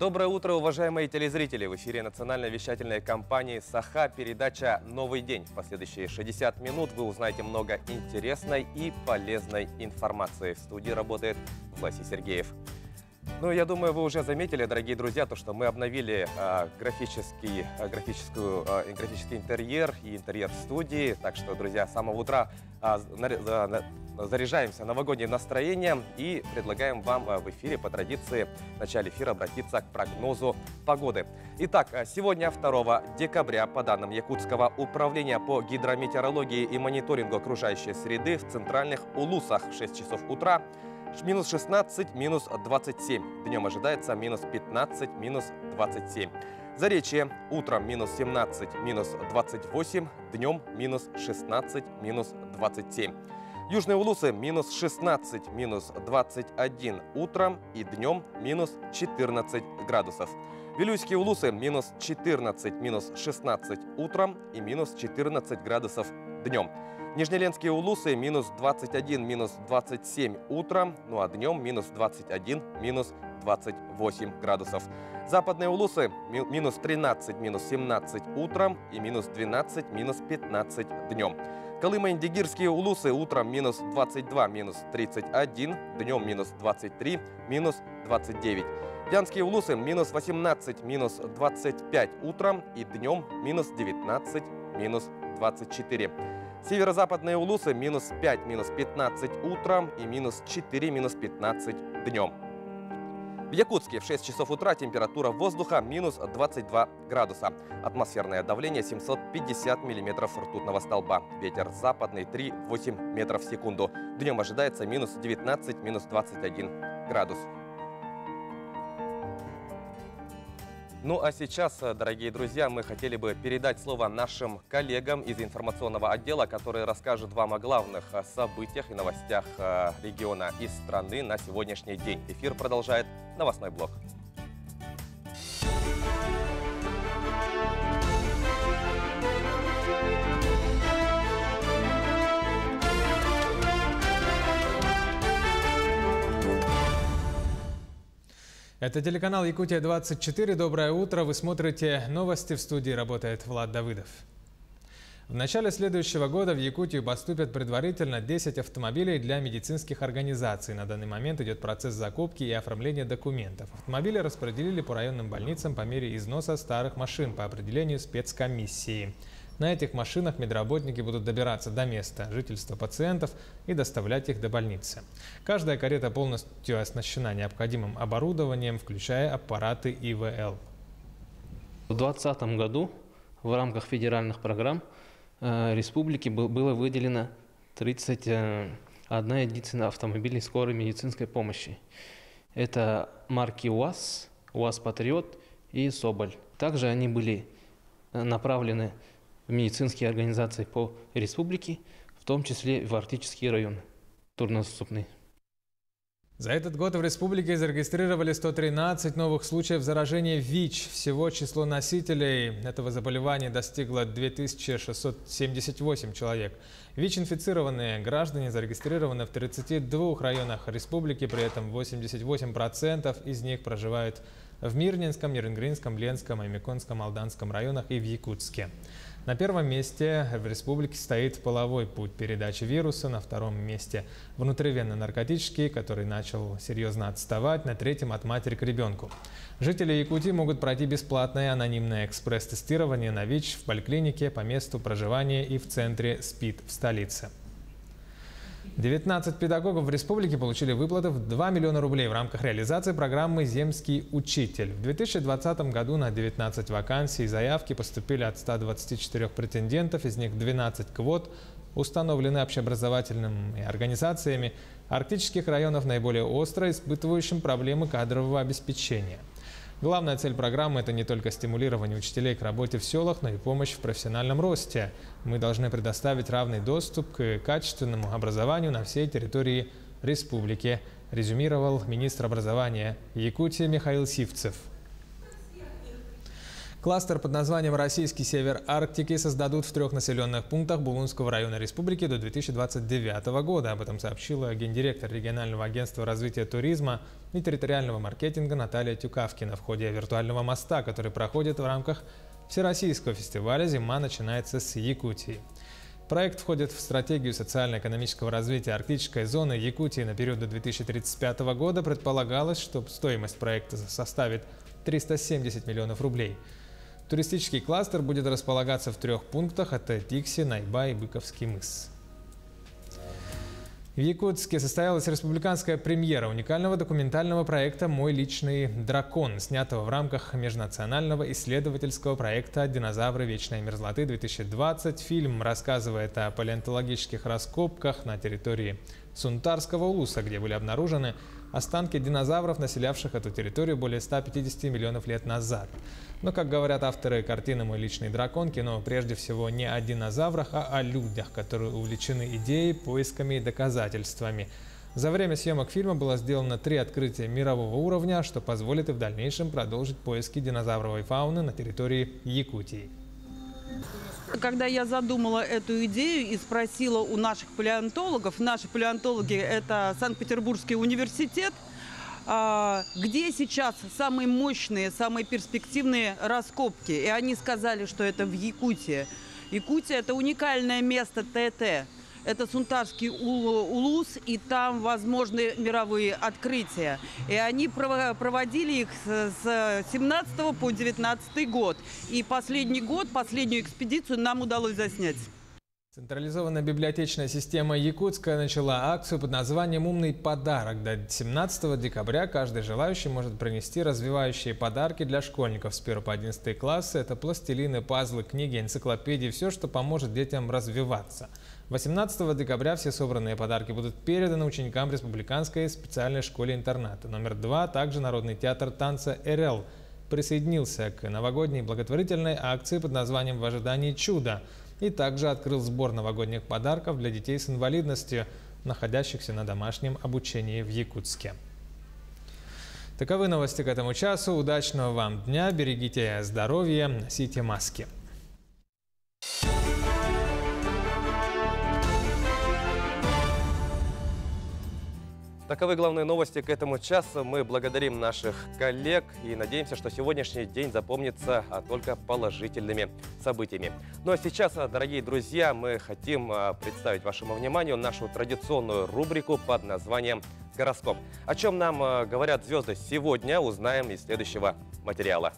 Доброе утро, уважаемые телезрители! В эфире национальной вещательной компании «Саха» передача «Новый день». В последующие 60 минут вы узнаете много интересной и полезной информации. В студии работает Власий Сергеев. Ну, я думаю, вы уже заметили, дорогие друзья, то, что мы обновили графический интерьер и интерьер студии. Так что, друзья, с самого утра заряжаемся новогодним настроением и предлагаем вам в эфире по традиции в начале эфира обратиться к прогнозу погоды. Итак, сегодня 2 декабря по данным Якутского управления по гидрометеорологии и мониторингу окружающей среды в центральных Улусах в 6 часов утра минус 16, минус 27. Днем ожидается минус 15, минус 27. Заречье утром минус 17, минус 28, днем минус 16, минус 27. Южные Улусы минус 16, минус 21 утром и днем минус 14 градусов. Вилюйские Улусы минус 14, минус 16 утром и минус 14 градусов днем. Нижнеленские Улусы минус 21, минус 27 утром, ну а днем минус 21, минус 28 градусов. Западные Улусы минус 13, минус 17 утром и минус 12, минус 15 днем. Колымо-Индигирские Улусы утром минус 22, минус 31, днем минус 23, минус 29. Янские Улусы минус 18, минус 25 утром и днем минус 19, минус 24. Северо-западные Улусы минус 5, минус 15 утром и минус 4, минус 15 днем. В Якутске в 6 часов утра температура воздуха минус 22 градуса. Атмосферное давление 750 миллиметров ртутного столба. Ветер западный 3,8 метров в секунду. Днем ожидается минус 19, минус 21 градус. Ну а сейчас, дорогие друзья, мы хотели бы передать слово нашим коллегам из информационного отдела, которые расскажут вам о главных событиях и новостях региона и страны на сегодняшний день. Эфир продолжает новостной блок. Это телеканал Якутия-24. Доброе утро. Вы смотрите новости. В студии работает Влад Давыдов. В начале следующего года в Якутию поступят предварительно 10 автомобилей для медицинских организаций. На данный момент идет процесс закупки и оформления документов. Автомобили распределили по районным больницам по мере износа старых машин по определению спецкомиссии. На этих машинах медработники будут добираться до места жительства пациентов и доставлять их до больницы. Каждая карета полностью оснащена необходимым оборудованием, включая аппараты ИВЛ. В 2020 году в рамках федеральных программ республики было выделено 31 единица автомобилей скорой медицинской помощи. Это марки УАЗ, УАЗ-Патриот и Соболь. Также они были направлены в медицинские организации по республике, в том числе в Арктический район, труднодоступный. За этот год в республике зарегистрировали 113 новых случаев заражения ВИЧ. Всего число носителей этого заболевания достигло 2678 человек. ВИЧ-инфицированные граждане зарегистрированы в 32 районах республики, при этом 88% из них проживают в Мирнинском, Нерынгринском, Ленском, Аймяконском, Алданском районах и в Якутске. На первом месте в республике стоит половой путь передачи вируса, на втором месте внутривенно-наркотический, который начал серьезно отставать, на третьем от матери к ребенку. Жители Якутии могут пройти бесплатное анонимное экспресс-тестирование на ВИЧ в поликлинике по месту проживания и в центре СПИД в столице. 19 педагогов в республике получили выплаты в 2 миллиона рублей в рамках реализации программы «Земский учитель». В 2020 году на 19 вакансий заявки поступили от 124 претендентов, из них 12 квот установлены общеобразовательными организациями арктических районов, наиболее остро испытывающим проблемы кадрового обеспечения. Главная цель программы – это не только стимулирование учителей к работе в селах, но и помощь в профессиональном росте. Мы должны предоставить равный доступ к качественному образованию на всей территории республики, резюмировал министр образования Якутии Михаил Сивцев. Кластер под названием «Российский север Арктики» создадут в 3 населенных пунктах Булунского района республики до 2029 года. Об этом сообщила гендиректор регионального агентства развития туризма и территориального маркетинга Наталья Тюкавкина в ходе виртуального моста, который проходит в рамках Всероссийского фестиваля «Зима начинается с Якутии». Проект входит в стратегию социально-экономического развития арктической зоны Якутии на период до 2035 года. Предполагалось, что стоимость проекта составит 370 миллионов рублей. Туристический кластер будет располагаться в 3 пунктах – это Тикси, Найба и Быковский мыс. В Якутске состоялась республиканская премьера уникального документального проекта «Мой личный дракон», снятого в рамках межнационального исследовательского проекта «Динозавры вечной мерзлоты-2020». Фильм рассказывает о палеонтологических раскопках на территории Сунтарского улуса, где были обнаружены останки динозавров, населявших эту территорию более 150 миллионов лет назад. Но, как говорят авторы картины «Мой личный дракон», кино прежде всего не о динозаврах, а о людях, которые увлечены идеей, поисками и доказательствами. За время съемок фильма было сделано 3 открытия мирового уровня, что позволит и в дальнейшем продолжить поиски динозавровой фауны на территории Якутии. Когда я задумала эту идею и спросила у наших палеонтологов, наши палеонтологи – это Санкт-Петербургский университет, где сейчас самые мощные, самые перспективные раскопки. И они сказали, что это в Якутии. Якутия – это уникальное место ТТ. Это Сунтарский улус, и там возможны мировые открытия. И они проводили их с 17 по 19 год. И последний год, последнюю экспедицию нам удалось заснять. Централизованная библиотечная система Якутска начала акцию под названием «Умный подарок». До 17 декабря каждый желающий может принести развивающие подарки для школьников с 1 по 11 классы. Это пластилины, пазлы, книги, энциклопедии, все, что поможет детям развиваться. 18 декабря все собранные подарки будут переданы ученикам Республиканской специальной школы-интерната. Номер 2, также Народный театр танца «РЛ» присоединился к новогодней благотворительной акции под названием «В ожидании чуда» и также открыл сбор новогодних подарков для детей с инвалидностью, находящихся на домашнем обучении в Якутске. Таковы новости к этому часу. Удачного вам дня, берегите здоровье, носите маски. Таковы главные новости к этому часу. Мы благодарим наших коллег и надеемся, что сегодняшний день запомнится только положительными событиями. Ну а сейчас, дорогие друзья, мы хотим представить вашему вниманию нашу традиционную рубрику под названием «Гороскоп». О чем нам говорят звезды сегодня, узнаем из следующего материала.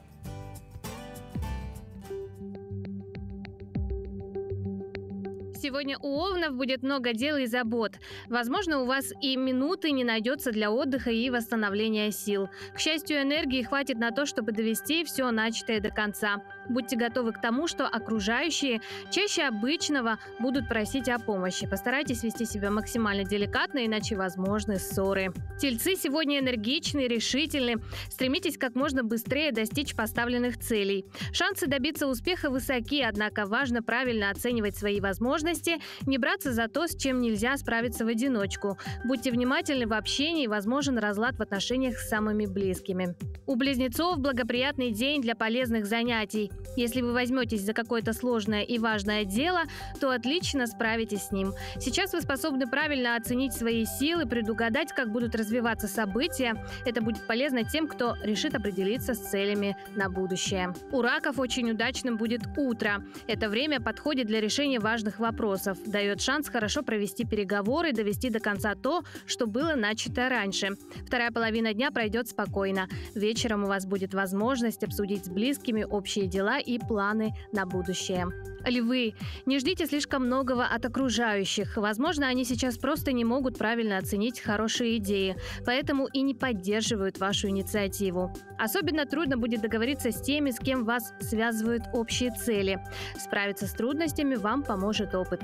Сегодня у овнов будет много дел и забот. Возможно, у вас и минуты не найдется для отдыха и восстановления сил. К счастью, энергии хватит на то, чтобы довести все начатое до конца. Будьте готовы к тому, что окружающие чаще обычного будут просить о помощи. Постарайтесь вести себя максимально деликатно, иначе возможны ссоры. Тельцы сегодня энергичны, решительны. Стремитесь как можно быстрее достичь поставленных целей. Шансы добиться успеха высоки, однако важно правильно оценивать свои возможности, не браться за то, с чем нельзя справиться в одиночку. Будьте внимательны в общении, возможен разлад в отношениях с самыми близкими. У близнецов благоприятный день для полезных занятий. Если вы возьметесь за какое-то сложное и важное дело, то отлично справитесь с ним. Сейчас вы способны правильно оценить свои силы, предугадать, как будут развиваться события. Это будет полезно тем, кто решит определиться с целями на будущее. У раков очень удачным будет утро. Это время подходит для решения важных вопросов, дает шанс хорошо провести переговоры и довести до конца то, что было начато раньше. Вторая половина дня пройдет спокойно. Вечером у вас будет возможность обсудить с близкими общие дела и планы на будущее. Львы, не ждите слишком многого от окружающих. Возможно, они сейчас просто не могут правильно оценить хорошие идеи, поэтому и не поддерживают вашу инициативу. Особенно трудно будет договориться с теми, с кем вас связывают общие цели. Справиться с трудностями вам поможет опыт.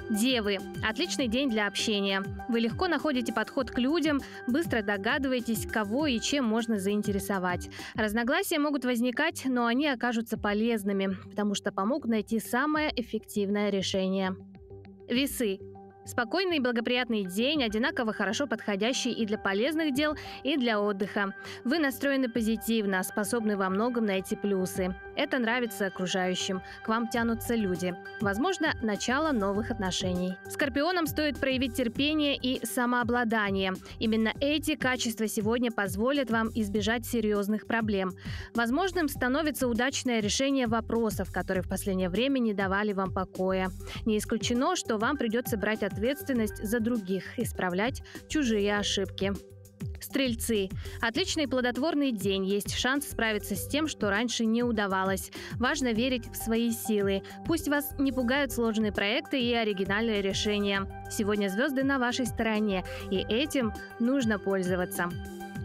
Девы. Отличный день для общения. Вы легко находите подход к людям, быстро догадываетесь, кого и чем можно заинтересовать. Разногласия могут возникать, но они окажутся полезными, потому что помогут найти самое эффективное решение. Весы. Спокойный и благоприятный день, одинаково хорошо подходящий и для полезных дел, и для отдыха. Вы настроены позитивно, способны во многом найти плюсы. Это нравится окружающим. К вам тянутся люди. Возможно, начало новых отношений. Скорпионам стоит проявить терпение и самообладание. Именно эти качества сегодня позволят вам избежать серьезных проблем. Возможным становится удачное решение вопросов, которые в последнее время не давали вам покоя. Не исключено, что вам придется брать ответственность за других, исправлять чужие ошибки. Стрельцы. Отличный плодотворный день. Есть шанс справиться с тем, что раньше не удавалось. Важно верить в свои силы. Пусть вас не пугают сложные проекты и оригинальные решения. Сегодня звезды на вашей стороне, и этим нужно пользоваться.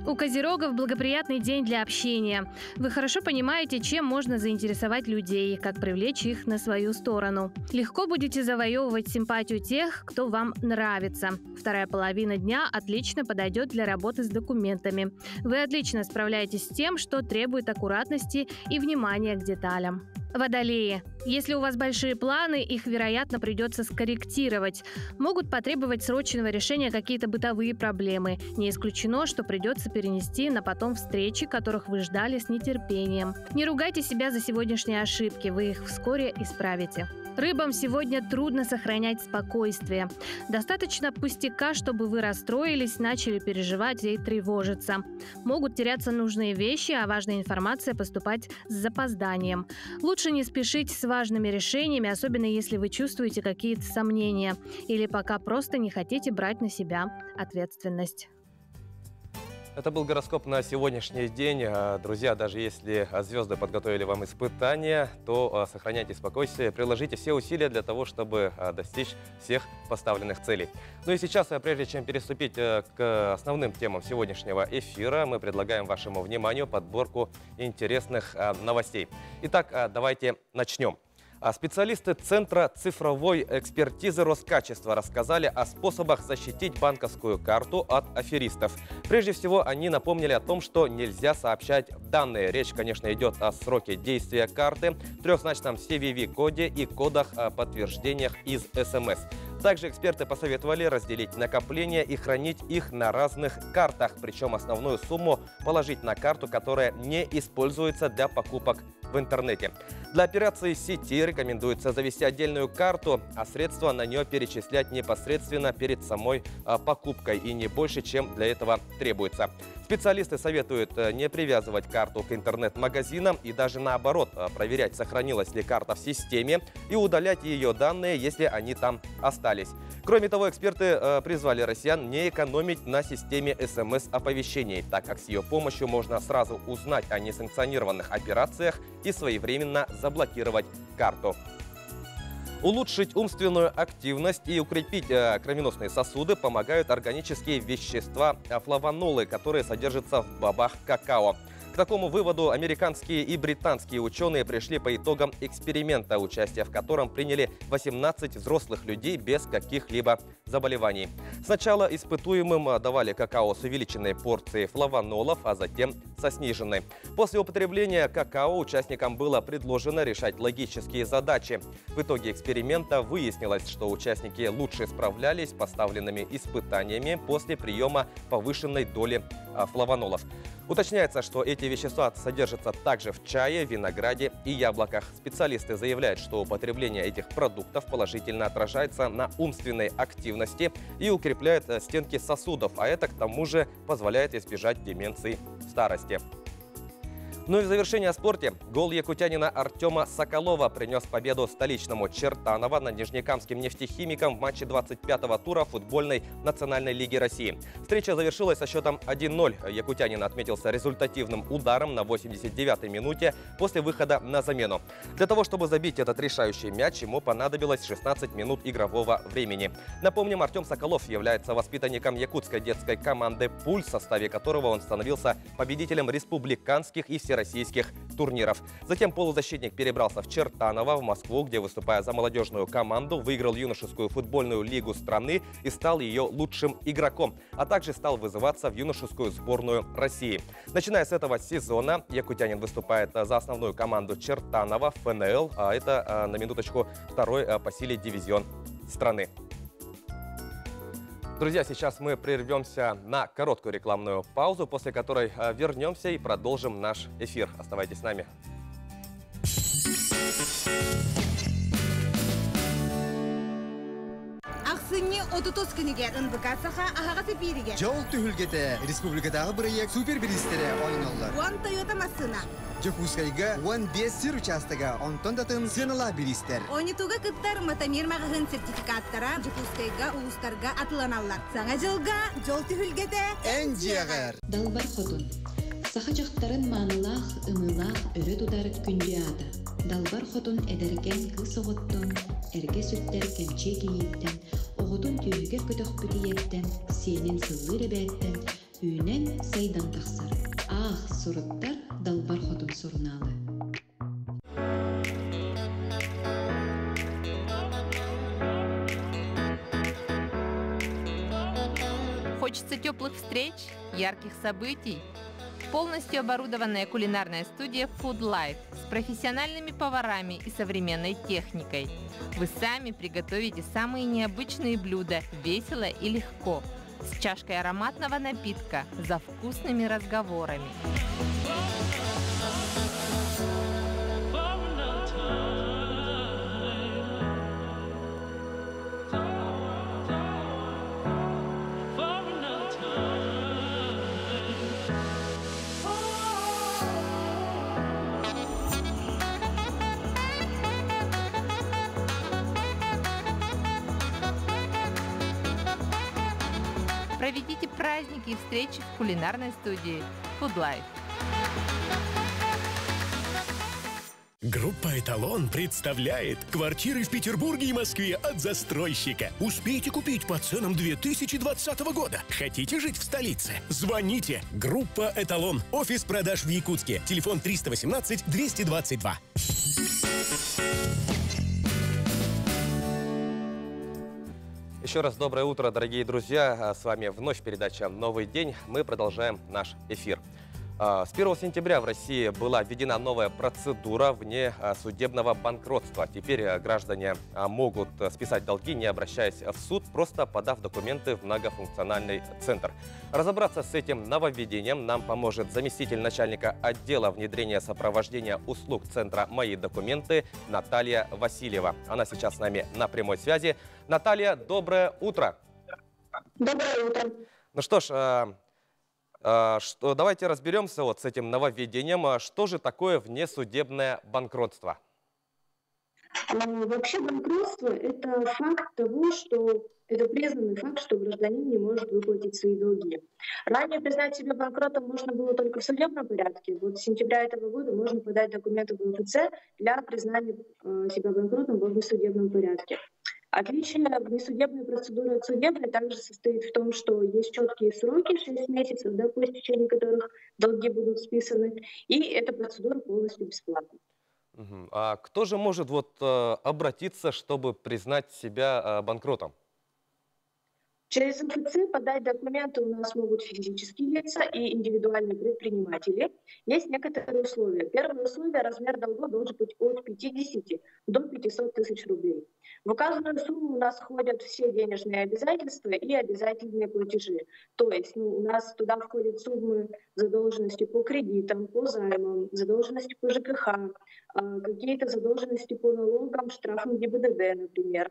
У козерогов благоприятный день для общения. Вы хорошо понимаете, чем можно заинтересовать людей, как привлечь их на свою сторону. Легко будете завоевывать симпатию тех, кто вам нравится. Вторая половина дня отлично подойдет для работы с документами. Вы отлично справляетесь с тем, что требует аккуратности и внимания к деталям. Водолеи. Если у вас большие планы, их, вероятно, придется скорректировать. Могут потребовать срочного решения какие-то бытовые проблемы. Не исключено, что придется перенести на потом встречи, которых вы ждали с нетерпением. Не ругайте себя за сегодняшние ошибки, вы их вскоре исправите. Рыбам сегодня трудно сохранять спокойствие. Достаточно пустяка, чтобы вы расстроились, начали переживать и тревожиться. Могут теряться нужные вещи, а важная информация поступать с запозданием. Лучше не спешить с важными решениями, особенно если вы чувствуете какие-то сомнения или пока просто не хотите брать на себя ответственность. Это был гороскоп на сегодняшний день. Друзья, даже если звезды подготовили вам испытания, то сохраняйте спокойствие, приложите все усилия для того, чтобы достичь всех поставленных целей. Ну и сейчас, прежде чем переступить к основным темам сегодняшнего эфира, мы предлагаем вашему вниманию подборку интересных новостей. Итак, давайте начнем. Специалисты Центра цифровой экспертизы Роскачества рассказали о способах защитить банковскую карту от аферистов. Прежде всего, они напомнили о том, что нельзя сообщать данные. Речь, конечно, идет о сроке действия карты, трехзначном CVV-коде и кодах о подтверждениях из СМС. Также эксперты посоветовали разделить накопления и хранить их на разных картах, причем основную сумму положить на карту, которая не используется для покупок в интернете. Для операций сети рекомендуется завести отдельную карту, а средства на нее перечислять непосредственно перед самой покупкой и не больше, чем для этого требуется. Специалисты советуют не привязывать карту к интернет-магазинам и даже наоборот проверять, сохранилась ли карта в системе и удалять ее данные, если они там остались. Кроме того, эксперты призвали россиян не экономить на системе СМС-оповещений, так как с ее помощью можно сразу узнать о несанкционированных операциях и своевременно заблокировать карту. Улучшить умственную активность и укрепить кровеносные сосуды помогают органические вещества флавонолы, которые содержатся в бобах какао. К такому выводу американские и британские ученые пришли по итогам эксперимента, участие в котором приняли 18 взрослых людей без каких-либо заболеваний. Сначала испытуемым давали какао с увеличенной порцией флавонолов, а затем со сниженной. После употребления какао участникам было предложено решать логические задачи. В итоге эксперимента выяснилось, что участники лучше справлялись с поставленными испытаниями после приема повышенной доли флавонолов. Уточняется, что эти вещества содержатся также в чае, винограде и яблоках. Специалисты заявляют, что употребление этих продуктов положительно отражается на умственной активности и укрепляет стенки сосудов, а это к тому же позволяет избежать деменции в старости. Ну и в завершение о спорте. Гол якутянина Артема Соколова принес победу столичному Чертаново над нижнекамским нефтехимиком в матче 25-го тура футбольной национальной лиги России. Встреча завершилась со счетом 1-0. Якутянин отметился результативным ударом на 89-й минуте после выхода на замену. Для того, чтобы забить этот решающий мяч, ему понадобилось 16 минут игрового времени. Напомним, Артем Соколов является воспитанником якутской детской команды «Пульс», в составе которого он становился победителем республиканских и всероссийских турниров. Затем полузащитник перебрался в Чертаново, в Москву, где, выступая за молодежную команду, выиграл юношескую футбольную лигу страны и стал ее лучшим игроком, а также стал вызываться в юношескую сборную России. Начиная с этого сезона якутянин выступает за основную команду Чертанова ФНЛ, а это, на минуточку, второй по силе дивизион страны. Друзья, сейчас мы прервемся на короткую рекламную паузу, после которой вернемся и продолжим наш эфир. Оставайтесь с нами. Аксыне 30 күнігер ындыкасыға ағағасы беріге. Жол түхілгеті республикадағы бірейек супербилистері ойналар. Уан Тойота масына. Жокускайга 15 сыр участыға онтондатын сынала билистер. Онитуға кыттар матамир мағығын сертификаттара Жокускайга улустарға атыланалар. Саңа жылға жол түхілгеті Ән жиағыр. Далбар ходун. Саха жақтарын манылах, ымылах, өрі тудар күнде ада. Далбар ходун эдерген кыз оғыттун, эрге сүттер кемче кейіптен, оғытун түйігер көтөк бүтиеттен, сенен сыллы ребеттен, үйнен сайдан тақсар. Ах, сұрыттар далбар ходун сұрыналы. Хочется теплых встреч, ярких событий. Полностью оборудованная кулинарная студия Food Life с профессиональными поварами и современной техникой. Вы сами приготовите самые необычные блюда весело и легко, с чашкой ароматного напитка, за вкусными разговорами. Проведите праздники и встречи в кулинарной студии Food Life. Группа «Эталон» представляет квартиры в Петербурге и Москве от застройщика. Успейте купить по ценам 2020 года. Хотите жить в столице? Звоните. Группа «Эталон». Офис продаж в Якутске. Телефон 318-222. Еще раз доброе утро, дорогие друзья. С вами вновь передача «Новый день». Мы продолжаем наш эфир. С 1 сентября в России была введена новая процедура вне судебного банкротства. Теперь граждане могут списать долги, не обращаясь в суд, просто подав документы в многофункциональный центр. Разобраться с этим нововведением нам поможет заместитель начальника отдела внедрения сопровождения услуг центра «Мои документы» Наталья Васильева. Она сейчас с нами на прямой связи. Наталья, доброе утро. Доброе утро. Ну что ж, давайте разберемся вот с этим нововведением. Что же такое внесудебное банкротство? Вообще банкротство – это факт того, что это признанный факт, что гражданин не может выплатить свои долги. Ранее признать себя банкротом можно было только в судебном порядке. Вот с сентября этого года можно подать документы в МФЦ для признания себя банкротом в внесудебном порядке. Отличие внесудебной процедуры от судебной также состоит в том, что есть четкие сроки, 6 месяцев, по истечении которых долги будут списаны, и эта процедура полностью бесплатна. А кто же может обратиться, чтобы признать себя банкротом? Через МФЦ подать документы у нас могут физические лица и индивидуальные предприниматели. Есть некоторые условия. Первое условие – размер долга должен быть от 50 до 500 тысяч рублей. В указанную сумму у нас входят все денежные обязательства и обязательные платежи. То есть у нас туда входят суммы задолженности по кредитам, по займам, задолженности по ЖКХ, какие-то задолженности по налогам, штрафам ГИБДД, например.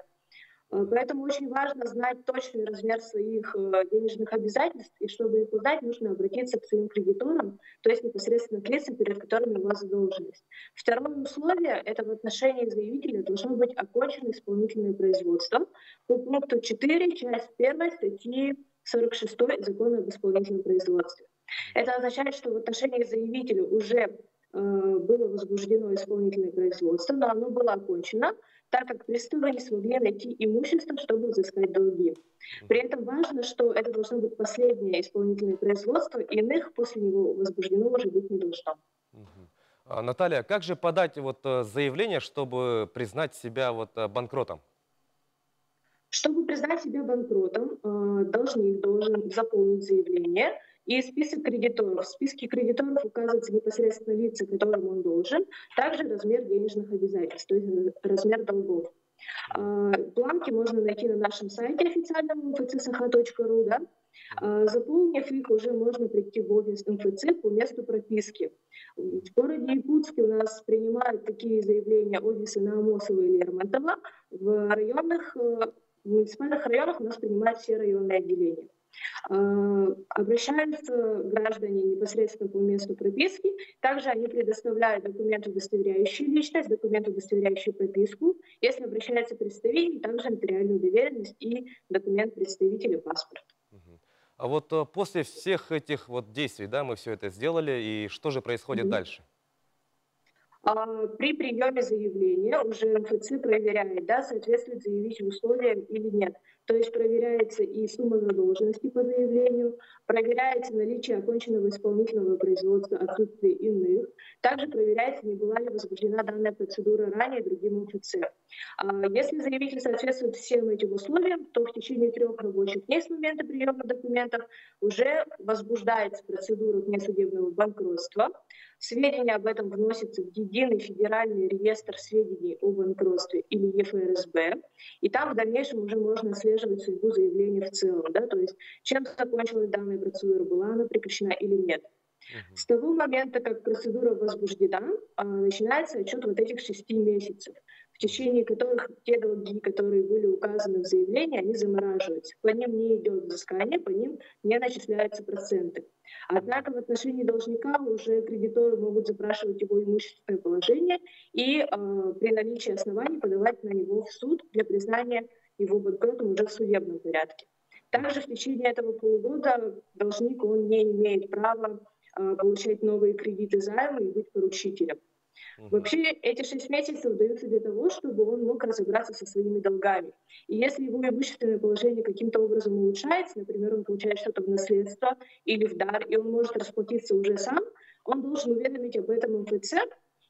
Поэтому очень важно знать точный размер своих денежных обязательств, и чтобы их узнать, нужно обратиться к своим кредиторам, то есть непосредственно к лицам, перед которыми у вас задолженность. Второе условие – это в отношении заявителя должно быть окончено исполнительное производство по пункту 4, часть 1 статьи 46 Закона об исполнительном производстве. Это означает, что в отношении заявителя уже было возбуждено исполнительное производство, но оно было окончено, так как приставы не смогли найти имущество, чтобы взыскать долги. При этом важно, что это должно быть последнее исполнительное производство, и иных после него возбуждено уже быть не должно. Наталья, как же подать заявление, чтобы признать себя банкротом? Чтобы признать себя банкротом, должник должен заполнить заявление и список кредиторов. В списке кредиторов указываются непосредственно лица, которым он должен, также размер денежных обязательств, то есть размер долгов. Бланки можно найти на нашем сайте официальном mfc.saha.ru, да? Заполнив их, уже можно прийти в офис МФЦ по месту прописки. В городе Якутске у нас принимают такие заявления офисы на Амосово и Лермонтово. В муниципальных районах у нас принимают все районные отделения. Обращаются граждане непосредственно по месту прописки. Также они предоставляют документы, удостоверяющие личность, документы, удостоверяющие прописку. Если обращается представитель, также нотариальную доверенность и документ представителя, паспорт. А вот после всех этих вот действий, да, мы все это сделали, и что же происходит дальше? При приеме заявления уже МФЦ проверяет, да, соответствует заявитель условиям или нет. То есть проверяется и сумма задолженности по заявлению, проверяется наличие оконченного исполнительного производства, отсутствие иных. Также проверяется, не была ли возбуждена данная процедура ранее другим МФЦ. Если заявитель соответствует всем этим условиям, то в течение 3 рабочих дней с момента приема документов уже возбуждается процедура внесудебного банкротства. Сведения об этом вносятся в Единый федеральный реестр сведений о банкротстве или ЕФРСБ, и там в дальнейшем уже можно отслеживать судьбу заявления в целом, да, то есть чем закончилась данная процедура, была она прекращена или нет. С того момента, как процедура возбуждена, начинается отчет вот этих 6 месяцев, в течение которых те долги, которые были указаны в заявлении, они замораживаются. По ним не идет взыскание, по ним не начисляются проценты. Однако в отношении должника уже кредиторы могут запрашивать его имущественное положение и при наличии оснований подавать на него в суд для признания его банкротом уже в судебном порядке. Также в течение этого полугода должник он не имеет права получать новые кредиты, займы и быть поручителем. Вообще эти 6 месяцев даются для того, чтобы он мог разобраться со своими долгами. И если его имущественное положение каким-то образом улучшается, например, он получает что-то в наследство или в дар, и он может расплатиться уже сам, он должен уведомить об этом МФЦ,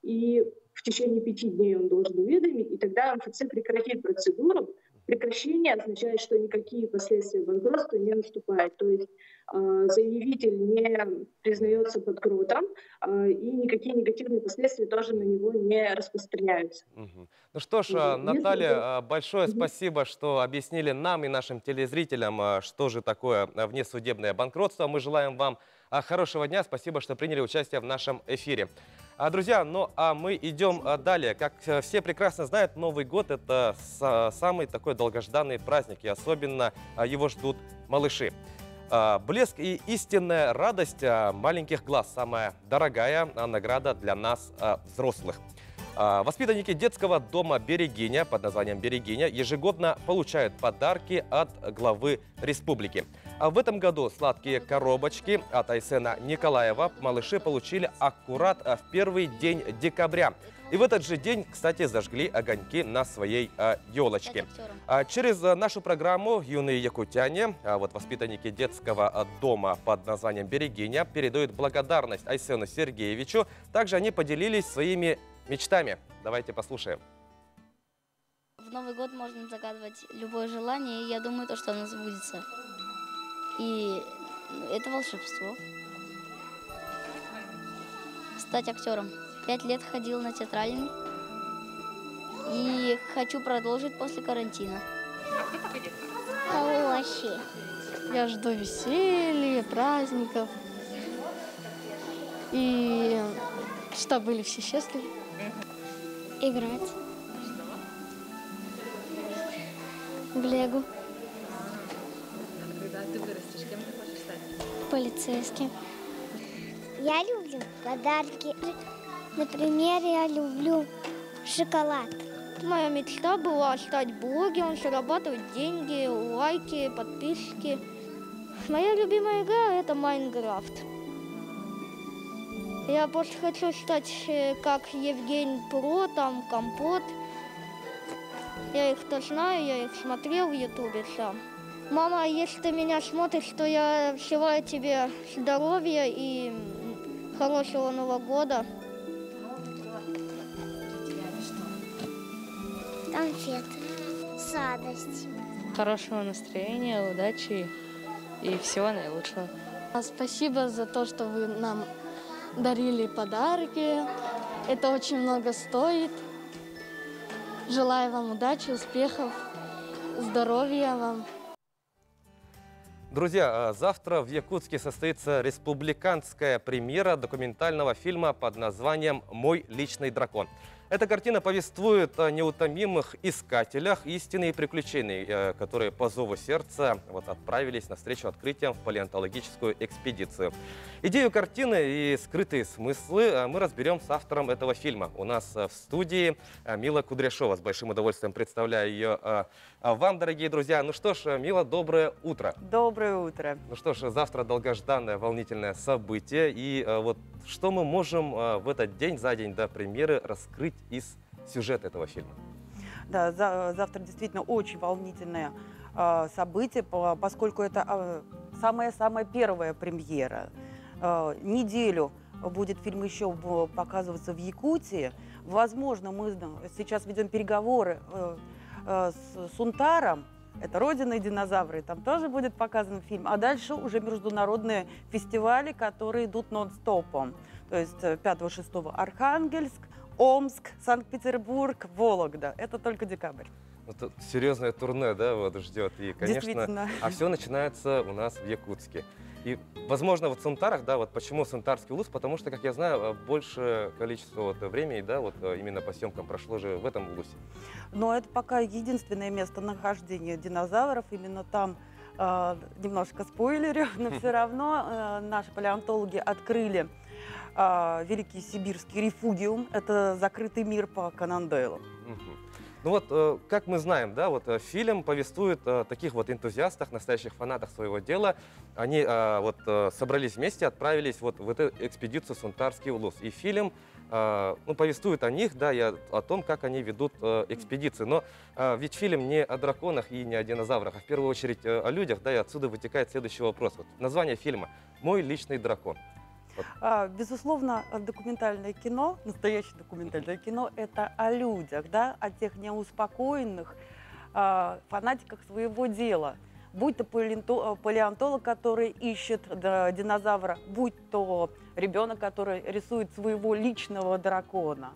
и в течение 5 дней он должен уведомить, и тогда МФЦ прекратит процедуру. Прекращение означает, что никакие последствия банкротства не наступают. То есть заявитель не признается банкротом, и никакие негативные последствия тоже на него не распространяются. Ну что ж, Наталья, большое спасибо, что объяснили нам и нашим телезрителям, что же такое внесудебное банкротство. Мы желаем вам хорошего дня. Спасибо, что приняли участие в нашем эфире. Друзья, ну а мы идем далее. Как все прекрасно знают, Новый год – это самый такой долгожданный праздник, и особенно его ждут малыши. Блеск и истинная радость маленьких глаз – самая дорогая награда для нас, взрослых. Воспитанники детского дома «Берегиня» под названием «Берегиня» ежегодно получают подарки от главы республики. А в этом году сладкие коробочки от Айсена Николаева малыши получили аккурат в первый день декабря. И в этот же день, кстати, зажгли огоньки на своей елочке. Через нашу программу «Юные якутяне», вот воспитанники детского дома под названием «Берегиня» передают благодарность Айсену Сергеевичу. Также они поделились своими мечтами. Давайте послушаем. В Новый год можно загадывать любое желание, и я думаю, что оно сбудется. И это волшебство. Стать актером. 5 лет ходил на театральный. И хочу продолжить после карантина. А кто такой детка? Вообще. Я жду веселья, праздников. И чтобы были все счастливы. Играть. В Лего. Когда ты вырастешь, кем ты хочешь стать? Полицейским. Я люблю подарки. Например, я люблю шоколад. Моя мечта была стать блогером, зарабатывать деньги, лайки, подписки. Моя любимая игра – это Майнкрафт. Я просто хочу стать как Евгений Про, там, Компот. Я их-то знаю, я их смотрел в Ютубе сам. Мама, если ты меня смотришь, то я желаю тебе здоровья и хорошего Нового года. Конфеты, сладости. Хорошего настроения, удачи и всего наилучшего. Спасибо за то, что вы нам дарили подарки. Это очень много стоит. Желаю вам удачи, успехов, здоровья вам. Друзья, завтра в Якутске состоится республиканская премьера документального фильма под названием «Мой личный дракон». Эта картина повествует о неутомимых искателях истины и приключений, которые по зову сердца отправились навстречу открытиям в палеонтологическую экспедицию. Идею картины и скрытые смыслы мы разберем с автором этого фильма. У нас в студии Мила Кудряшова. С большим удовольствием представляю ее вам, дорогие друзья. Ну что ж, Мила, доброе утро. Доброе утро. Ну что ж, завтра долгожданное, волнительное событие. И вот что мы можем в этот день, за день до премьеры, раскрыть из сюжета этого фильма? Да, завтра действительно очень волнительное событие, поскольку это самая-самая первая премьера. Неделю будет фильм еще показываться в Якутии. Возможно, мы сейчас ведем переговоры с Сунтаром, это родина динозавры, там тоже будет показан фильм. А дальше уже международные фестивали, которые идут нон-стопом. То есть 5-6 Архангельск, Омск, Санкт-Петербург, Вологда. Это только декабрь. Это серьезное турне, да, вот ждет. И, конечно, а все начинается у нас в Якутске. И, возможно, в Сунтарах, да, вот почему Сунтарский улус, потому что, как я знаю, большее количество времени, да, вот именно по съемкам прошло же в этом улусе. Но это пока единственное местонахождение динозавров, именно там, немножко спойлерю, но все равно наши палеонтологи открыли Великий Сибирский рефугиум, это закрытый мир по Конан Дойлу. Ну вот, как мы знаем, да, вот фильм повествует о таких вот энтузиастах, настоящих фанатах своего дела. Они собрались вместе, отправились вот в эту экспедицию Сунтарский улус. И фильм повествует о них, да, и о том, как они ведут экспедицию. Но ведь фильм не о драконах и не о динозаврах, а в первую очередь о людях, да, и отсюда вытекает следующий вопрос. Вот, название фильма «Мой личный дракон». Безусловно, документальное кино, настоящее документальное кино, это о людях, да, о тех неуспокоенных фанатиках своего дела. Будь то палеонтолог, который ищет динозавра, будь то ребенок, который рисует своего личного дракона,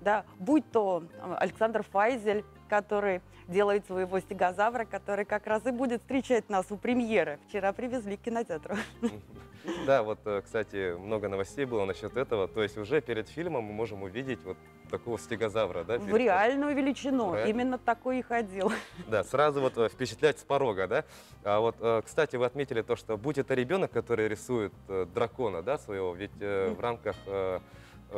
да, будь то Александр Файзель, который делает своего стегозавра, который как раз и будет встречать нас у премьеры. Вчера привезли к кинотеатру. Да, вот, кстати, много новостей было насчет этого. То есть уже перед фильмом мы можем увидеть вот такого стегозавра, да? В реальную величину. Именно такой и ходил. Да, сразу вот впечатлять с порога, да? А вот, кстати, вы отметили то, что будь это ребенок, который рисует дракона, да, своего, ведь в рамках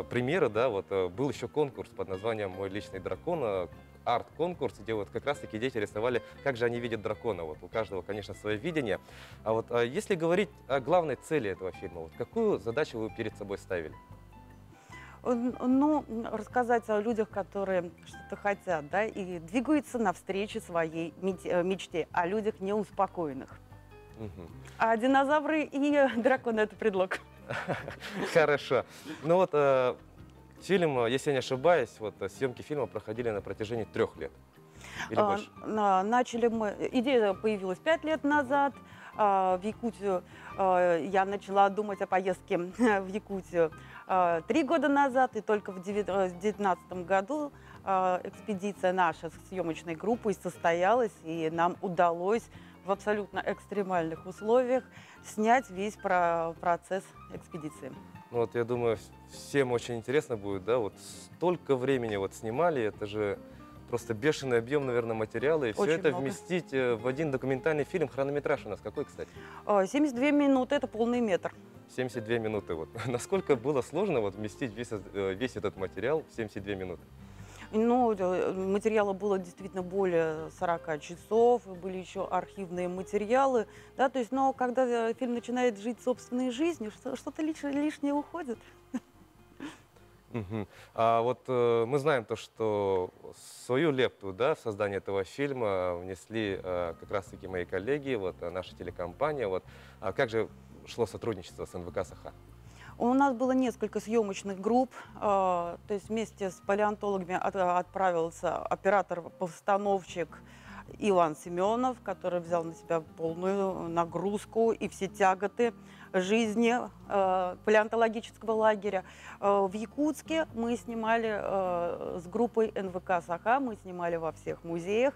премьеры, да, вот был еще конкурс под названием «Мой личный дракон», арт-конкурс, где вот как раз-таки дети рисовали, как же они видят дракона. Вот у каждого, конечно, свое видение. А вот если говорить о главной цели этого фильма, вот какую задачу вы перед собой ставили? Ну, рассказать о людях, которые что-то хотят, да, и двигаются навстречу своей мечте, о людях неуспокоенных. А динозавры и драконы – это предлог. Хорошо. Ну вот фильм, если я не ошибаюсь, вот съемки фильма проходили на протяжении 3 лет. Или больше? Начали мы, идея появилась 5 лет назад. В Якутию я начала думать о поездке в Якутию 3 года назад, и только в 2019 году экспедиция наша с съемочной группой состоялась, и нам удалось в абсолютно экстремальных условиях снять весь процесс экспедиции. Ну вот я думаю, всем очень интересно будет, да, вот столько времени вот снимали, это же просто бешеный объем, наверное, материала, и все это вместить в один документальный фильм. Хронометраж у нас какой, кстати? 72 минуты, это полный метр. 72 минуты, вот. Насколько было сложно вот вместить весь этот материал в 72 минуты? Ну, материала было действительно более 40 часов, были еще архивные материалы, да, то есть, но когда фильм начинает жить собственной жизнью, что-то лишнее уходит. А вот мы знаем то, что свою лепту, да, в создание этого фильма внесли как раз-таки мои коллеги, вот наша телекомпания. Вот. А как же шло сотрудничество с НВК «Саха»? У нас было несколько съемочных групп, то есть вместе с палеонтологами отправился оператор-постановщик Иван Семенов, который взял на себя полную нагрузку и все тяготы жизни палеонтологического лагеря. В Якутске мы снимали с группой НВК «Саха», мы снимали во всех музеях.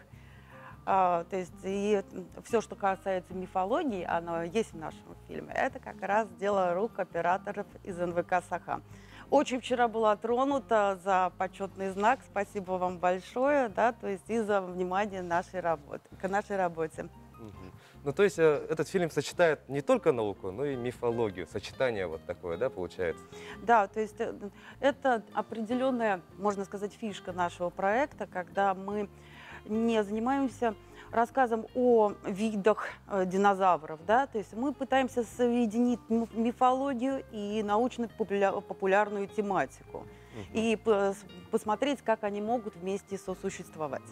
То есть и все, что касается мифологии, оно есть в нашем фильме. Это как раз дело рук операторов из НВК «Саха». Очень вчера была тронута за почетный знак. Спасибо вам большое, да, то есть и за внимание к нашей работе. Ну, то есть этот фильм сочетает не только науку, но и мифологию. Сочетание вот такое, да, получается? Да, то есть это определенная, можно сказать, фишка нашего проекта, когда мы не занимаемся рассказом о видах динозавров, да, то есть мы пытаемся соединить мифологию и научно-популярную тематику и посмотреть, как они могут вместе сосуществовать.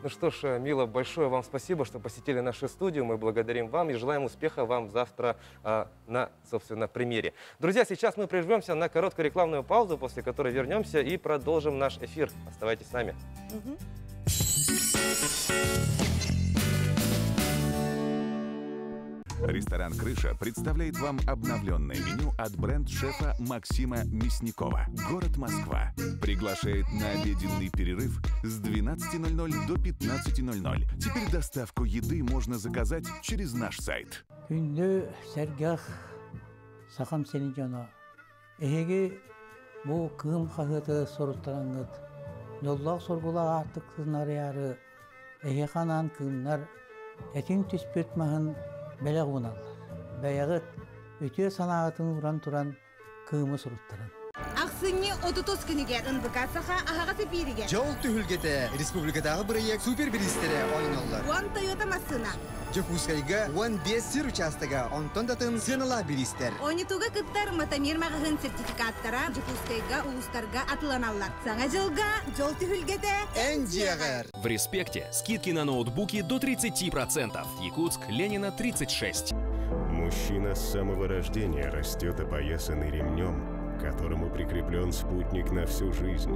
Ну что ж, Мила, большое вам спасибо, что посетили нашу студию. Мы благодарим вам и желаем успеха вам завтра на, собственно, премьере. Друзья, сейчас мы прервемся на короткую рекламную паузу, после которой вернемся и продолжим наш эфир. Оставайтесь с нами. Ресторан «Крыша» представляет вам обновленное меню от бренд-шефа Максима Мясникова. Город Москва приглашает на обеденный перерыв с 12:00 до 15:00. Теперь доставку еды можно заказать через наш сайт. Күнде сәргәх сахам сені жана. Эге бу кым хагыты сорттараңыт. Жоллак соргула артык сценарийары. Эге ханан кымнар этин түспөт махын Белегунал. Бәягыт өте санағытын уран туран кымы суруттарын. Ақсыне 30 күнігер НВК «Саха» ағаға сепириге. Жол түхілгеті республикадағы бірек супербилистері ойналар. Уан Тойота масына. Жокускайга 15 сыр участыга онтондатын сыныла билистер. Онитуга кыттар Матамир мағығын сертификаттара Жокускайга улустарга атыланалар. Саңа жылға жол түхілгеті Энджиагар. В Респекте скидки на ноутбуки до 30%. Якутск, Ленина, 36. Мужчина с самого рождения растет опоясанный ремнем, к которому прикреплен спутник на всю жизнь –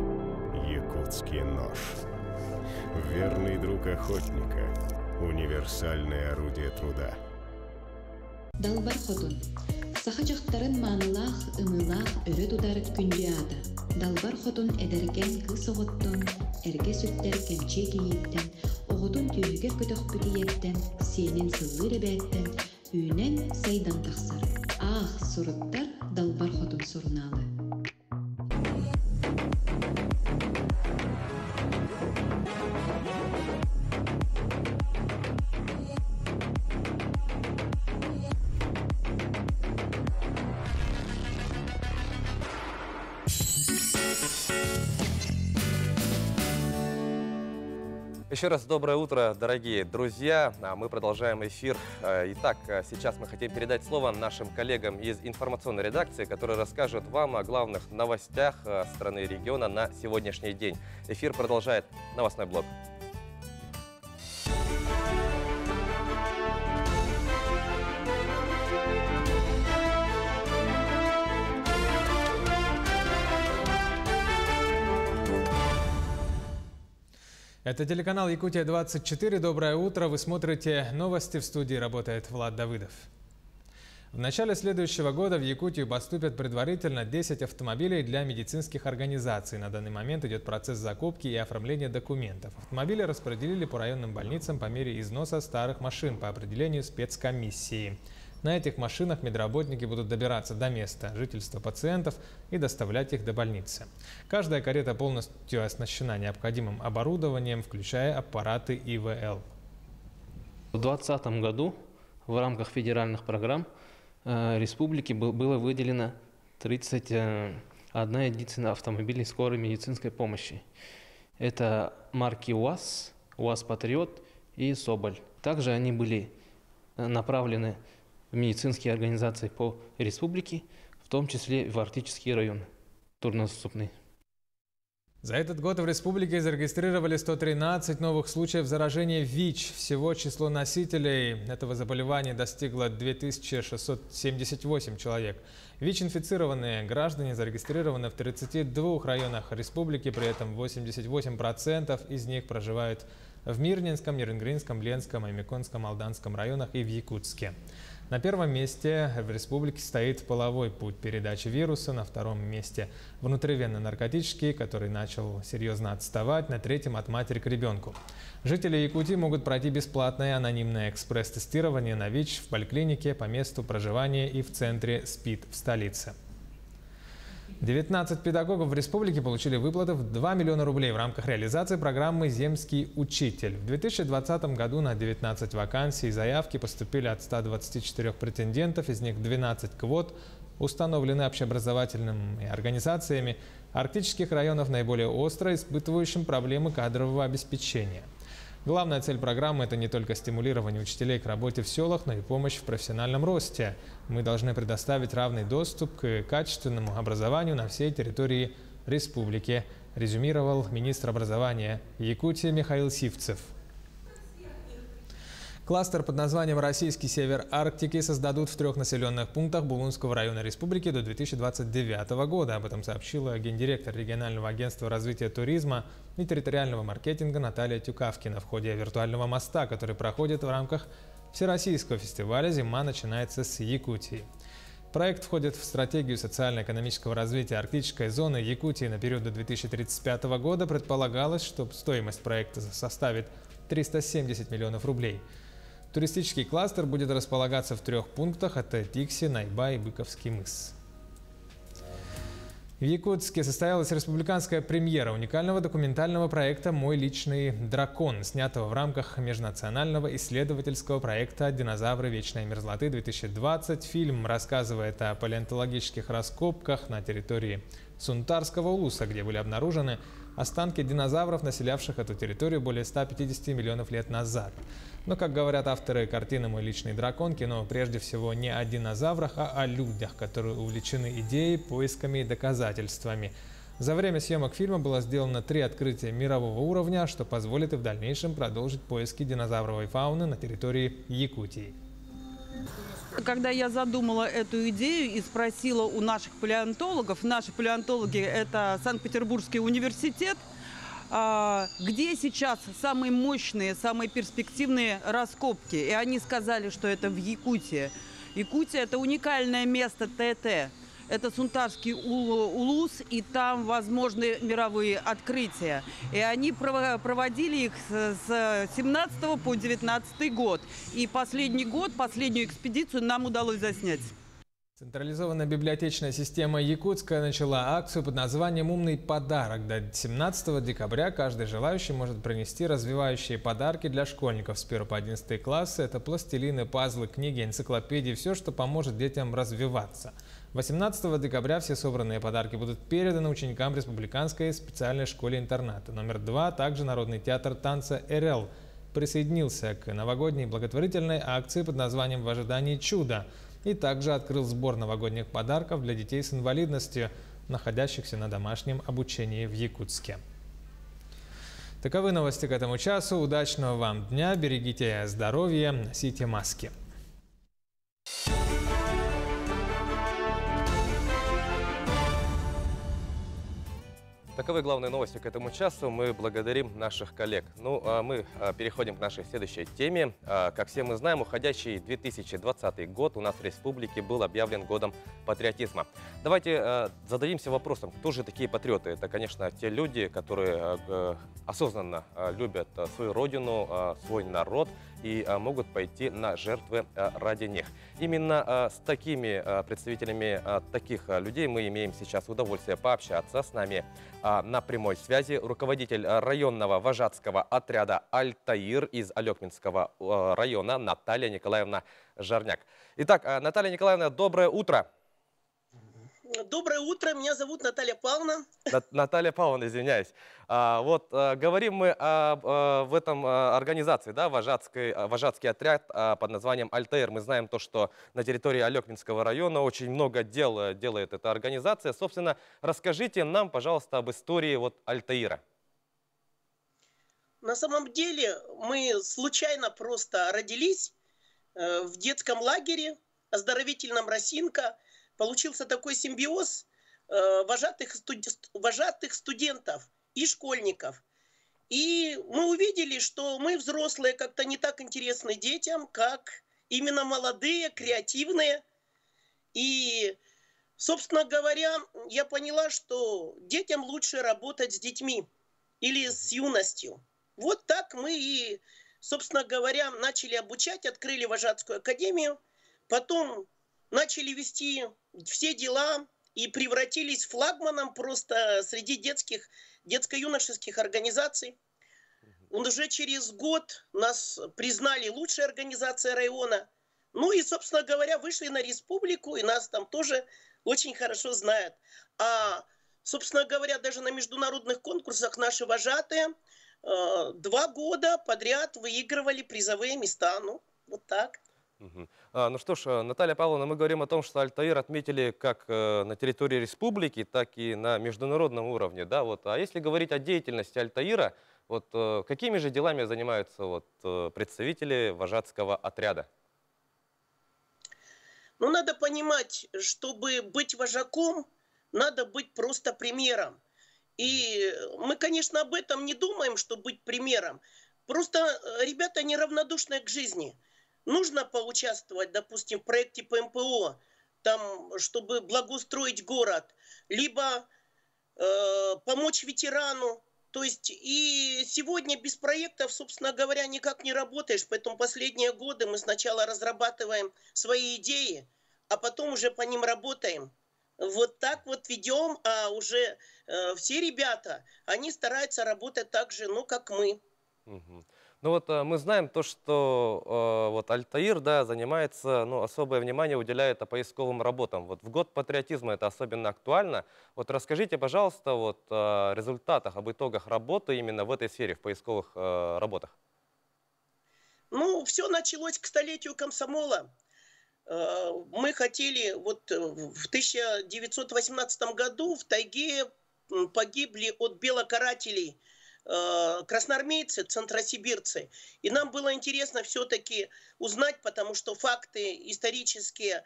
якутский нож. Верный друг охотника – универсальное орудие труда. Далбар хотун. Сахачактарын маанылах, ымылах, өрө тудар күндү ата. Далбар хотун эдерген кысоғыттон, эрге сүттер кемче кейіттен, оғытун түйігер көтөк бүтиеттен, сенен сыллы ребәттен, үйнен сайдан тақсар. Ах, суруттар далбар хотун соруналы. Еще раз доброе утро, дорогие друзья. Мы продолжаем эфир. Итак, сейчас мы хотим передать слово нашим коллегам из информационной редакции, которые расскажут вам о главных новостях страны и региона на сегодняшний день. Эфир продолжает новостной блок. Это телеканал «Якутия-24». Доброе утро. Вы смотрите новости. В студии работает Влад Давыдов. В начале следующего года в Якутию поступят предварительно 10 автомобилей для медицинских организаций. На данный момент идет процесс закупки и оформления документов. Автомобили распределили по районным больницам по мере износа старых машин по определению спецкомиссии. На этих машинах медработники будут добираться до места жительства пациентов и доставлять их до больницы. Каждая карета полностью оснащена необходимым оборудованием, включая аппараты ИВЛ. В 2020 году в рамках федеральных программ республики было выделено 31 единица автомобилей скорой медицинской помощи. Это марки УАЗ, УАЗ-Патриот и Соболь. Также они были направлены в медицинские организации по республике, в том числе в Арктический район, труднодоступный. За этот год в республике зарегистрировали 113 новых случаев заражения ВИЧ. Всего число носителей этого заболевания достигло 2678 человек. ВИЧ-инфицированные граждане зарегистрированы в 32 районах республики, при этом 88% из них проживают в Мирнинском, Нерюнгринском, Ленском, Аймеконском, Алданском районах и в Якутске. На первом месте в республике стоит половой путь передачи вируса, на втором месте внутривенно-наркотический, который начал серьезно отставать, на третьем от матери к ребенку. Жители Якутии могут пройти бесплатное анонимное экспресс-тестирование на ВИЧ в поликлинике по месту проживания и в центре СПИД в столице. 19 педагогов в республике получили выплаты в 2 миллиона рублей в рамках реализации программы «Земский учитель». В 2020 году на 19 вакансий заявки поступили от 124 претендентов, из них 12 квот установлены общеобразовательными организациями арктических районов, наиболее остро испытывающим проблемы кадрового обеспечения. Главная цель программы – это не только стимулирование учителей к работе в селах, но и помощь в профессиональном росте. Мы должны предоставить равный доступ к качественному образованию на всей территории республики, резюмировал министр образования Якутии Михаил Сивцев. Кластер под названием «Российский север Арктики» создадут в 3 населенных пунктах Булунского района республики до 2029 года. Об этом сообщила гендиректор регионального агентства развития туризма и территориального маркетинга Наталья Тюкавкина в ходе виртуального моста, который проходит в рамках Всероссийского фестиваля «Зима начинается с Якутии». Проект входит в стратегию социально-экономического развития арктической зоны Якутии на период до 2035 года. Предполагалось, что стоимость проекта составит 370 миллионов рублей. Туристический кластер будет располагаться в 3 пунктах – это Тикси, Найба и Быковский мыс. В Якутске состоялась республиканская премьера уникального документального проекта «Мой личный дракон», снятого в рамках межнационального исследовательского проекта «Динозавры вечной мерзлоты-2020». Фильм рассказывает о палеонтологических раскопках на территории Сунтарского улуса, где были обнаружены останки динозавров, населявших эту территорию более 150 миллионов лет назад. Но, как говорят авторы картины «Мой личный дракон», кино прежде всего не о динозаврах, а о людях, которые увлечены идеей, поисками и доказательствами. За время съемок фильма было сделано 3 открытия мирового уровня, что позволит и в дальнейшем продолжить поиски динозавровой фауны на территории Якутии. Когда я задумала эту идею и спросила у наших палеонтологов, наши палеонтологи – это Санкт-Петербургский университет, где сейчас самые мощные, самые перспективные раскопки. И они сказали, что это в Якутии. Якутия – это уникальное место ТТ. Это Сунтарский улус, и там возможны мировые открытия. И они проводили их с 17 по 19 год. И последний год, последнюю экспедицию нам удалось заснять. Централизованная библиотечная система Якутска начала акцию под названием «Умный подарок». До 17 декабря каждый желающий может принести развивающие подарки для школьников с 1 по 11 классы. Это пластилины, пазлы, книги, энциклопедии, все, что поможет детям развиваться. 18 декабря все собранные подарки будут переданы ученикам Республиканской специальной школы-интерната. Номер 2, также Народный театр танца «РЛ» присоединился к новогодней благотворительной акции под названием «В ожидании чуда» и также открыл сбор новогодних подарков для детей с инвалидностью, находящихся на домашнем обучении в Якутске. Таковы новости к этому часу. Удачного вам дня, берегите здоровье, носите маски. Таковы главные новости к этому часу. Мы благодарим наших коллег. Ну, а мы переходим к нашей следующей теме. Как все мы знаем, уходящий 2020 год у нас в республике был объявлен годом патриотизма. Давайте зададимся вопросом, кто же такие патриоты? Это, конечно, те люди, которые осознанно любят свою родину, свой народ и могут пойти на жертвы ради них. Именно с такими представителями таких людей мы имеем сейчас удовольствие пообщаться. С нами на прямой связи руководитель районного вожатского отряда «Альтаир» из Алекминского района Наталья Николаевна Жарняк. Итак, Наталья Николаевна, доброе утро. Доброе утро, меня зовут Наталья Павловна. Наталья Павловна, извиняюсь. Говорим мы в этом организации, да, вожатский отряд под названием «Альтаир». Мы знаем то, что на территории Алекминского района очень много дел делает эта организация. Собственно, расскажите нам, пожалуйста, об истории Альтаира. На самом деле мы случайно просто родились в детском лагере оздоровительном «Росинка» получился такой симбиоз вожатых студентов и школьников. И мы увидели, что мы, взрослые, как-то не так интересны детям, как именно молодые, креативные. И, собственно говоря, я поняла, что детям лучше работать с детьми или с юностью. Вот так мы и, собственно говоря, начали обучать, открыли вожатскую академию, потом начали вести все дела и превратились флагманом просто среди детско-юношеских организаций. Уже через год нас признали лучшей организацией района. Ну и, собственно говоря, вышли на республику, и нас там тоже очень хорошо знают. А, собственно говоря, даже на международных конкурсах наши вожатые 2 года подряд выигрывали призовые места. Ну, вот так. Ну что ж, Наталья Павловна, мы говорим о том, что Альтаир отметили как на территории республики, так и на международном уровне. Да? Вот. А если говорить о деятельности Альтаира, вот, какими же делами занимаются вот, представители вожатского отряда? Ну, надо понимать, чтобы быть вожаком, надо быть просто примером. И мы, конечно, об этом не думаем, что быть примером. Просто ребята неравнодушны к жизни. Нужно поучаствовать, допустим, в проекте по МПО, там, чтобы благоустроить город, либо помочь ветерану. То есть и сегодня без проектов, собственно говоря, никак не работаешь. Поэтому последние годы мы сначала разрабатываем свои идеи, а потом уже по ним работаем. Вот так вот ведем, а уже все ребята, они стараются работать так же, ну, как мы. Ну вот мы знаем то, что вот Альтаир, да, занимается, ну, особое внимание уделяет поисковым работам. Вот в год патриотизма это особенно актуально. Вот расскажите, пожалуйста, вот о результатах, об итогах работы именно в этой сфере, в поисковых работах. Ну, все началось к столетию комсомола. Мы хотели, вот в 1918 году в тайге погибли от белокарателей красноармейцы, центросибирцы. И нам было интересно все-таки узнать, потому что факты исторические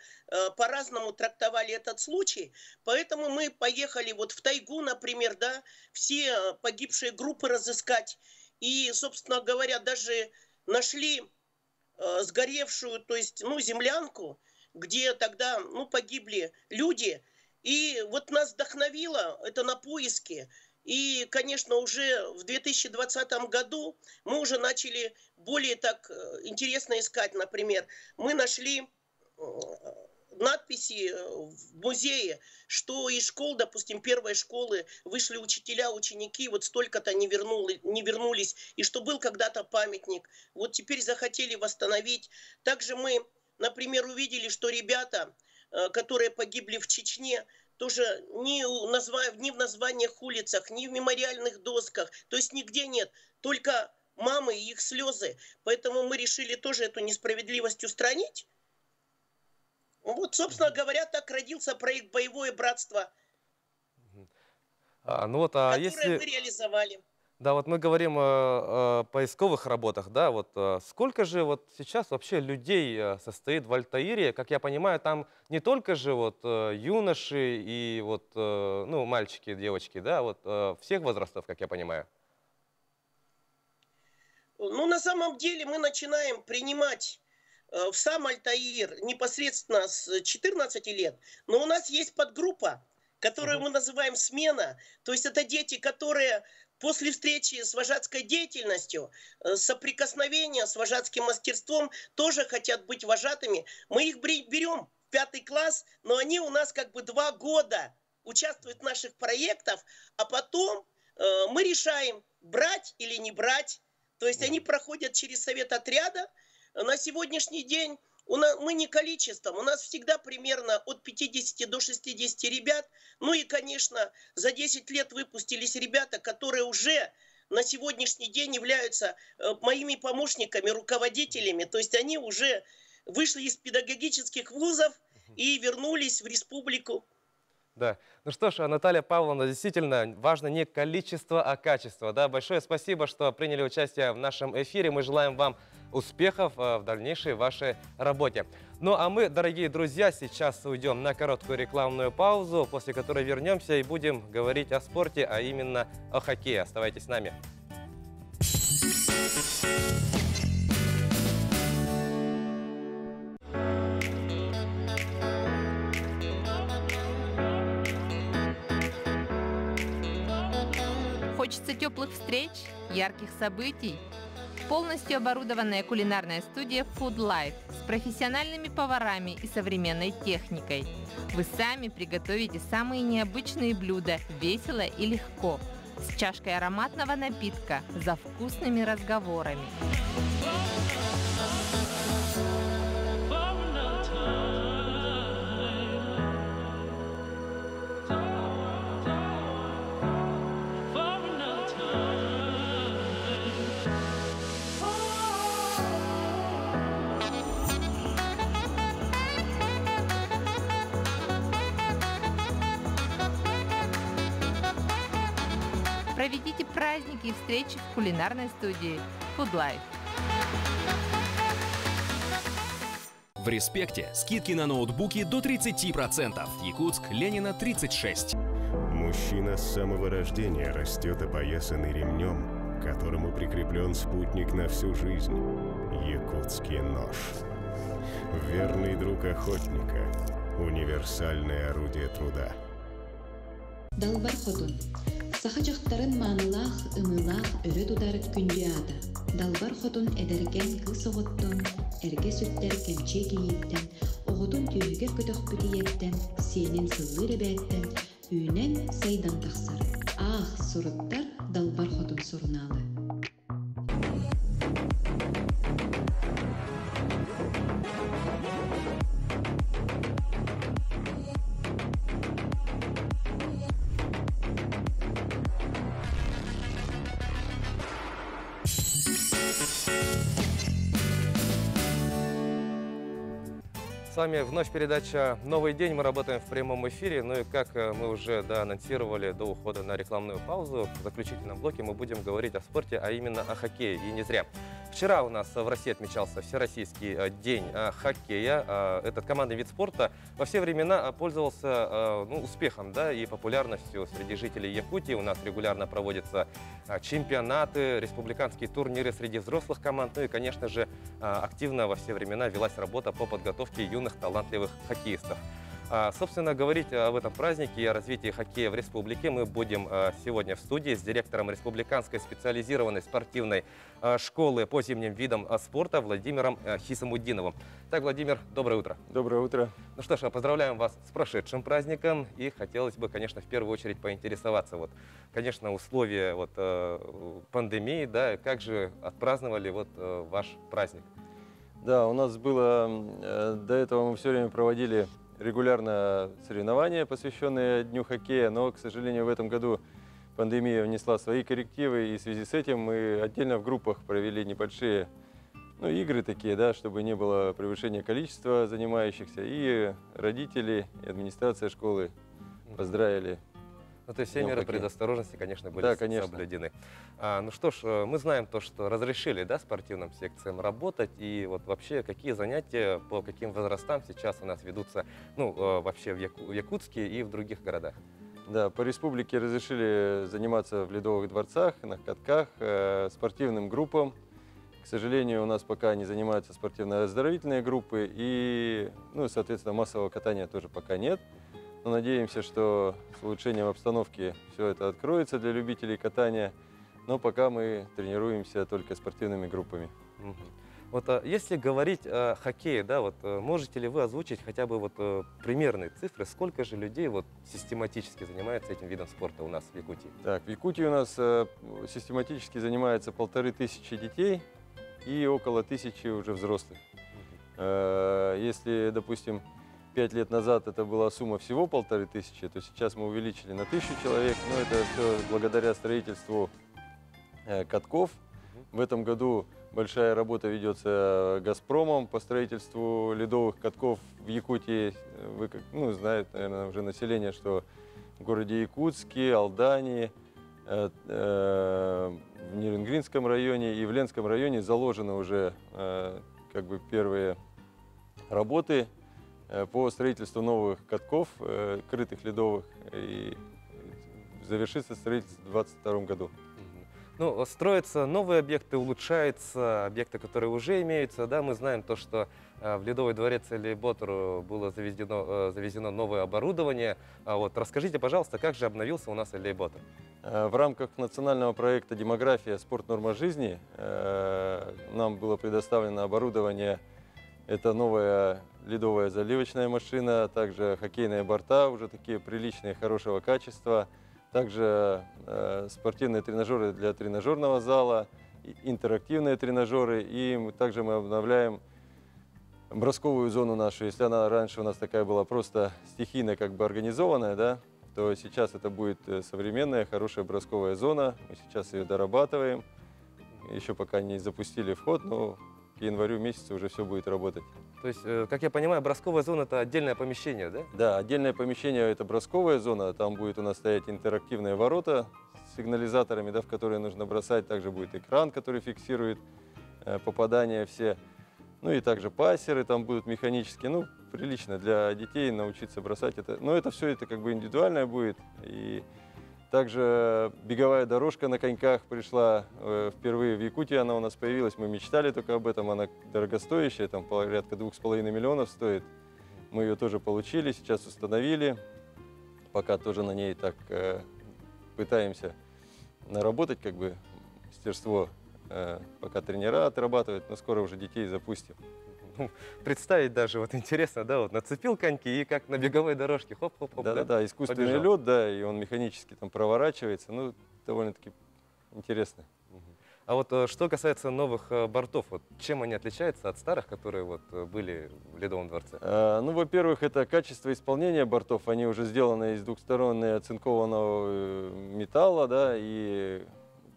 по-разному трактовали этот случай. Поэтому мы поехали вот в тайгу, например, да, все погибшие группы разыскать. И, собственно говоря, даже нашли сгоревшую, то есть, ну, землянку, где тогда, ну, погибли люди. И вот нас вдохновило это на поиски. И, конечно, уже в 2020 году мы уже начали более так интересно искать. Например, мы нашли надписи в музее, что из школ, допустим, первой школы вышли учителя, ученики, вот столько-то не вернулись, и что был когда-то памятник. Вот теперь захотели восстановить. Также мы, например, увидели, что ребята, которые погибли в Чечне, тоже ни в названиях улицах, ни в мемориальных досках, то есть нигде нет, только мамы и их слезы. Поэтому мы решили тоже эту несправедливость устранить. Вот, собственно говоря, так родился проект «Боевое братство», который мы реализовали. Да, вот мы говорим о поисковых работах, да, вот сколько же вот сейчас вообще людей состоит в Альтаире? Как я понимаю, там не только же вот юноши и вот, ну, мальчики, девочки, да, вот всех возрастов, как я понимаю. Ну, на самом деле мы начинаем принимать в сам Альтаир непосредственно с 14 лет, но у нас есть подгруппа, которую мы называем «Смена», то есть это дети, которые после встречи с вожатской деятельностью, соприкосновения с вожатским мастерством, тоже хотят быть вожатыми. Мы их берем в 5 класс, но они у нас как бы 2 года участвуют в наших проектах, а потом мы решаем, брать или не брать. То есть они проходят через совет отряда. На сегодняшний день мы не количеством, у нас всегда примерно от 50 до 60 ребят. Ну и, конечно, за 10 лет выпустились ребята, которые уже на сегодняшний день являются моими помощниками, руководителями. То есть они уже вышли из педагогических вузов и вернулись в республику. Да. Ну что ж, Наталья Павловна, действительно важно не количество, а качество. Да? Большое спасибо, что приняли участие в нашем эфире. Мы желаем вам успехов в дальнейшей вашей работе. Ну а мы, дорогие друзья, сейчас уйдем на короткую рекламную паузу, после которой вернемся и будем говорить о спорте, а именно о хоккее. Оставайтесь с нами. Хочется теплых встреч, ярких событий? Полностью оборудованная кулинарная студия Food Life с профессиональными поварами и современной техникой. Вы сами приготовите самые необычные блюда весело и легко, с чашкой ароматного напитка, за вкусными разговорами. Проведите праздники и встречи в кулинарной студии Food Life. В «Респекте» скидки на ноутбуки до 30%. Якутск, Ленина, 36. Мужчина с самого рождения растет опоясанный ремнем, к которому прикреплен спутник на всю жизнь – якутский нож. Верный друг охотника – универсальное орудие труда. Далбар хотун. Саха жақтарын манылах, ымылах, өрі тудар күнде ада. Далбар хотун эдерген кыз оғыттон, эрге сүттер кемче кейіптен, оғытун түйігер көтөк бүтиеттен, сенен сыллы ребәттен, үйнен сайдан тақсар. Ах, сұрыттар далбар хотун сұрыналы. С вами вновь передача «Новый день». Мы работаем в прямом эфире. Ну и как мы уже анонсировали до ухода на рекламную паузу, в заключительном блоке мы будем говорить о спорте, а именно о хоккее. И не зря. Вчера у нас в России отмечался Всероссийский день хоккея. Этот командный вид спорта во все времена пользовался успехом, да, и популярностью среди жителей Якутии. У нас регулярно проводятся чемпионаты, республиканские турниры среди взрослых команд. Ну и, конечно же, активно во все времена велась работа по подготовке юных талантливых хоккеистов. Собственно, говорить об этом празднике и о развитии хоккея в республике мы будем сегодня в студии с директором Республиканской специализированной спортивной школы по зимним видам спорта Владимиром Хисамуддиновым. Так, Владимир, доброе утро. Доброе утро. Ну что ж, поздравляем вас с прошедшим праздником. И хотелось бы, конечно, в первую очередь поинтересоваться. Конечно, условия пандемии, да, как же отпраздновали ваш праздник? Да, у нас было, до этого мы все время проводили регулярно соревнования, посвященные Дню хоккея, но, к сожалению, в этом году пандемия внесла свои коррективы, и в связи с этим мы отдельно в группах провели небольшие игры такие, да, чтобы не было превышения количества занимающихся, и родители, и администрация школы поздравили. То есть все меры предосторожности, конечно, были соблюдены. Ну что ж, мы знаем то, что разрешили, да, спортивным секциям работать. И вообще, какие занятия, по каким возрастам сейчас у нас ведутся, вообще в Якутске и в других городах? Да, по республике разрешили заниматься в ледовых дворцах, на катках, спортивным группам. К сожалению, у нас пока не занимаются спортивно-оздоровительные группы. И, соответственно, массового катания тоже пока нет. Но надеемся, что с улучшением обстановки все это откроется для любителей катания. Но пока мы тренируемся только спортивными группами. Если говорить о хоккее, да, можете ли вы озвучить хотя бы примерные цифры, сколько же людей систематически занимается этим видом спорта у нас в Якутии? Так, в Якутии у нас систематически занимается 1500 детей и около 1000 уже взрослых. Если, допустим, 5 лет назад это была сумма всего 1500, то сейчас мы увеличили на 1000 человек. Но это все благодаря строительству катков. В этом году большая работа ведется «Газпромом» по строительству ледовых катков в Якутии. Знает, наверное, уже население, что в городе Якутске, Алдане, В Нерюнгринском районе и в Ленском районе заложены уже как бы первые работы по строительству новых катков, крытых ледовых, и завершится строительство в 2022 году. Ну, строятся новые объекты, улучшаются объекты, которые уже имеются. Да, мы знаем то, что в Ледовый дворец Элей Ботру было завезено новое оборудование. Вот, расскажите, пожалуйста, как же обновился у нас Элей Ботр? В рамках национального проекта «Демография. Спорт. Норма жизни» нам было предоставлено оборудование. Это новая ледовая заливочная машина, также хоккейные борта, уже такие приличные, хорошего качества. Также спортивные тренажеры для тренажерного зала, интерактивные тренажеры. И также мы обновляем бросковую зону нашу. Если она раньше у нас такая была просто стихийно как бы организованная, да, то сейчас это будет современная, хорошая бросковая зона. Мы сейчас ее дорабатываем. Еще пока не запустили в ход, но к январю месяцу уже все будет работать. То есть, как я понимаю, бросковая зона – это отдельное помещение, да? Да, отдельное помещение – это бросковая зона. Там будет у нас стоять интерактивные ворота с сигнализаторами, да, в которые нужно бросать. Также будет экран, который фиксирует попадания все. Ну и также пассеры там будут механические. Ну, прилично для детей научиться бросать это. Но это все это как бы индивидуальное будет. И также беговая дорожка на коньках пришла впервые в Якутии, она у нас появилась, мы мечтали только об этом, она дорогостоящая, там порядка 2,5 миллионов стоит. Мы ее тоже получили, сейчас установили, пока тоже на ней так пытаемся наработать как бы мастерство, пока тренера отрабатывают, но скоро уже детей запустим. Представить даже, вот интересно, да, вот нацепил коньки и как на беговой дорожке, хоп-хоп-хоп. Да, искусственный побежал. лед, да, и он механически там проворачивается, ну, довольно-таки интересно. А вот что касается новых бортов, вот чем они отличаются от старых, которые вот были в Ледовом дворце? Ну, во-первых, это качество исполнения бортов, они уже сделаны из двухстороннего оцинкованного металла, да, и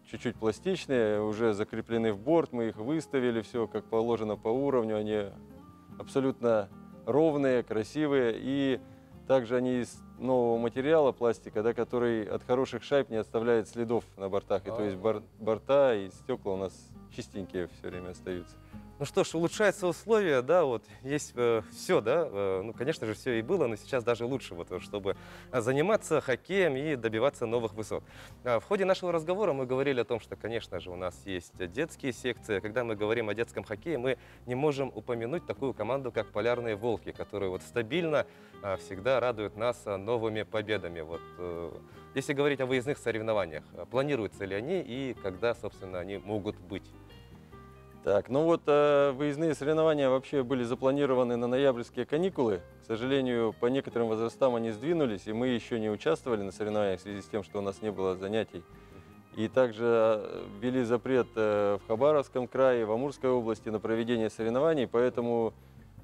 чуть-чуть пластичные, уже закреплены в борт, мы их выставили, все как положено по уровню, они абсолютно ровные, красивые, и также они из нового материала, пластика, да, который от хороших шайб не оставляет следов на бортах, и то есть борта и стекла у нас чистенькие все время остаются. Ну что ж, улучшаются условия, да, вот есть все, да, ну, конечно же, все и было, но сейчас даже лучше, вот, чтобы заниматься хоккеем и добиваться новых высот. В ходе нашего разговора мы говорили о том, что, конечно же, у нас есть детские секции. Когда мы говорим о детском хоккее, мы не можем упомянуть такую команду, как «Полярные волки», которые вот стабильно всегда радуют нас новыми победами. Вот, если говорить о выездных соревнованиях, планируются ли они и когда, собственно, они могут быть? Так, ну вот выездные соревнования вообще были запланированы на ноябрьские каникулы. К сожалению, по некоторым возрастам они сдвинулись, и мы еще не участвовали на соревнованиях в связи с тем, что у нас не было занятий. И также ввели запрет в Хабаровском крае, в Амурской области на проведение соревнований, поэтому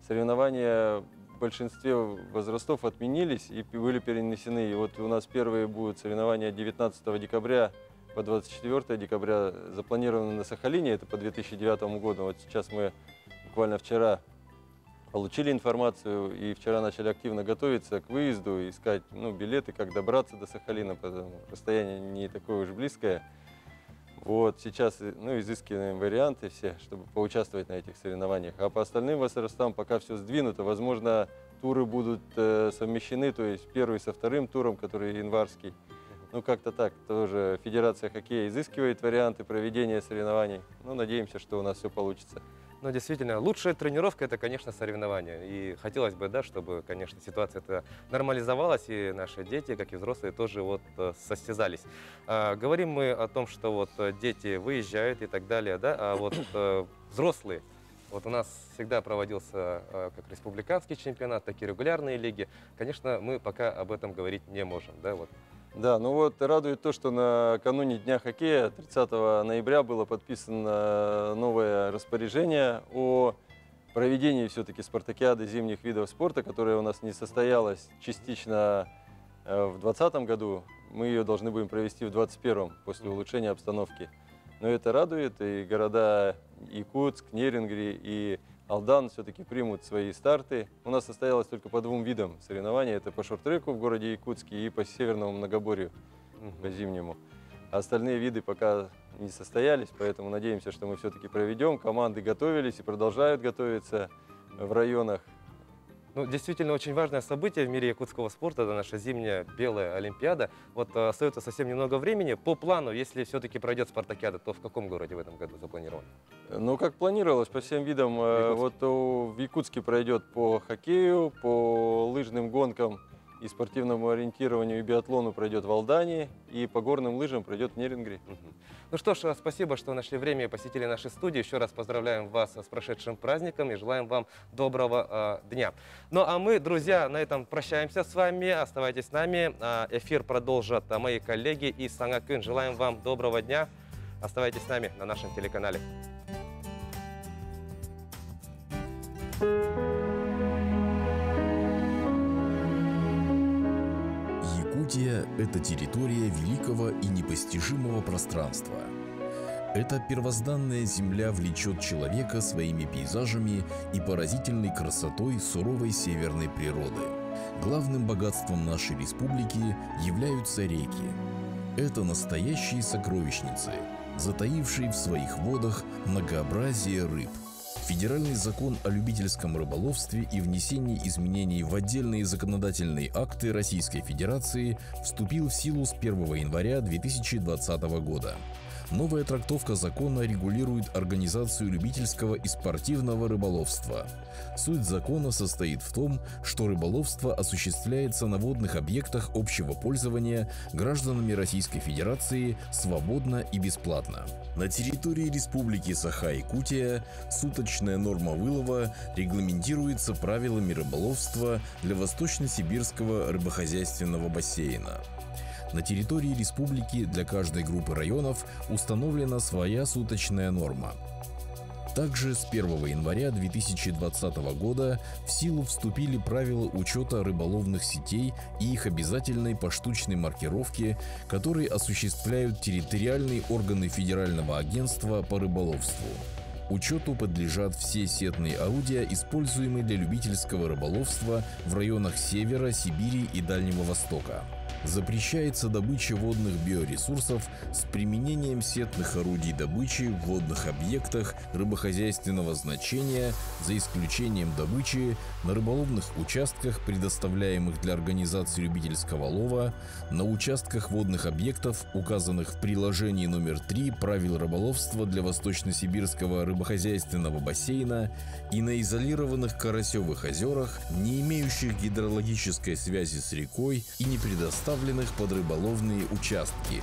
соревнования в большинстве возрастов отменились и были перенесены. И вот у нас первые будут соревнования 19 декабря по 24 декабря запланированы на Сахалине, это по 2009 году. Вот сейчас мы буквально вчера получили информацию и вчера начали активно готовиться к выезду, искать билеты, как добраться до Сахалина, потому что расстояние не такое уж близкое. Вот сейчас изыскиваем варианты все, чтобы поучаствовать на этих соревнованиях. А по остальным возрастам пока все сдвинуто. Возможно, туры будут совмещены, то есть первый со вторым туром, который январский. Ну, как-то так. Тоже Федерация хоккея изыскивает варианты проведения соревнований. Ну, надеемся, что у нас все получится. Но действительно, лучшая тренировка – это, конечно, соревнования. И хотелось бы, да, чтобы, конечно, ситуация нормализовалась, и наши дети, как и взрослые, тоже вот состязались. Говорим мы о том, что вот дети выезжают и так далее, да, а вот взрослые. Вот у нас всегда проводился как республиканский чемпионат, так и регулярные лиги. Конечно, мы пока об этом говорить не можем, да, вот. Да, ну вот радует то, что накануне Дня хоккея, 30 ноября, было подписано новое распоряжение о проведении все-таки спартакиады зимних видов спорта, которая у нас не состоялась частично в 2020 году. Мы ее должны будем провести в 2021 после улучшения обстановки. Но это радует, и города Якутск, Нерюнгри и Алдан все-таки примут свои старты. У нас состоялось только по двум видам соревнований. Это по шорт-треку в городе Якутске и по северному многоборью, по зимнему. Остальные виды пока не состоялись, поэтому надеемся, что мы все-таки проведем. Команды готовились и продолжают готовиться в районах. Ну, действительно, очень важное событие в мире якутского спорта – это наша зимняя белая Олимпиада. Вот остается совсем немного времени. По плану, если все-таки пройдет спартакиада, то в каком городе в этом году запланировано? Ну, как планировалось, по всем видам. Вот в Якутске пройдет по хоккею, по лыжным гонкам и спортивному ориентированию и биатлону пройдет в Алдании, и по горным лыжам пройдет в Нерингре. Ну что ж, спасибо, что нашли время и посетили наши студии. Еще раз поздравляем вас с прошедшим праздником и желаем вам доброго дня. Ну а мы, друзья, на этом прощаемся с вами. Оставайтесь с нами. Эфир продолжат мои коллеги из Сангакын. Желаем вам доброго дня. Оставайтесь с нами на нашем телеканале. Якутия – это территория великого и непостижимого пространства. Эта первозданная земля влечет человека своими пейзажами и поразительной красотой суровой северной природы. Главным богатством нашей республики являются реки. Это настоящие сокровищницы, затаившие в своих водах многообразие рыб. Федеральный закон о любительском рыболовстве и внесении изменений в отдельные законодательные акты Российской Федерации вступил в силу с 1 января 2020 года. Новая трактовка закона регулирует организацию любительского и спортивного рыболовства. Суть закона состоит в том, что рыболовство осуществляется на водных объектах общего пользования гражданами Российской Федерации свободно и бесплатно. На территории Республики Саха-Якутия суточная норма вылова регламентируется правилами рыболовства для Восточно-Сибирского рыбохозяйственного бассейна. На территории республики для каждой группы районов установлена своя суточная норма. Также с 1 января 2020 года в силу вступили правила учета рыболовных сетей и их обязательной поштучной маркировки, которые осуществляют территориальные органы Федерального агентства по рыболовству. Учету подлежат все сетные орудия, используемые для любительского рыболовства в районах Севера, Сибири и Дальнего Востока. Запрещается добыча водных биоресурсов с применением сетных орудий добычи в водных объектах рыбохозяйственного значения, за исключением добычи на рыболовных участках, предоставляемых для организации любительского лова, на участках водных объектов, указанных в приложении номер 3 правил рыболовства для Восточно-Сибирского рыбохозяйственного бассейна и на изолированных Карасевых озерах, не имеющих гидрологической связи с рекой и не предоставленных под рыболовные участки.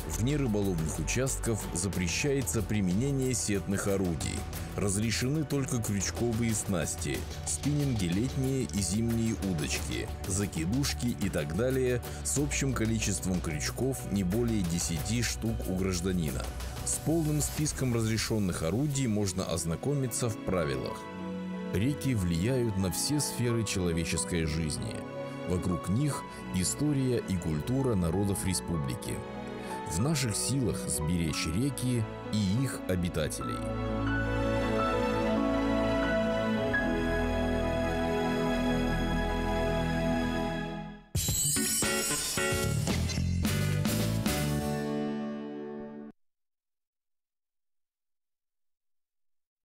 Вне рыболовных участков запрещается применение сетных орудий. Разрешены только крючковые снасти, спиннинги летние и зимние удочки, закидушки и так далее с общим количеством крючков не более 10 штук у гражданина. С полным списком разрешенных орудий можно ознакомиться в правилах. Реки влияют на все сферы человеческой жизни. Вокруг них история и культура народов республики. В наших силах сберечь реки и их обитателей.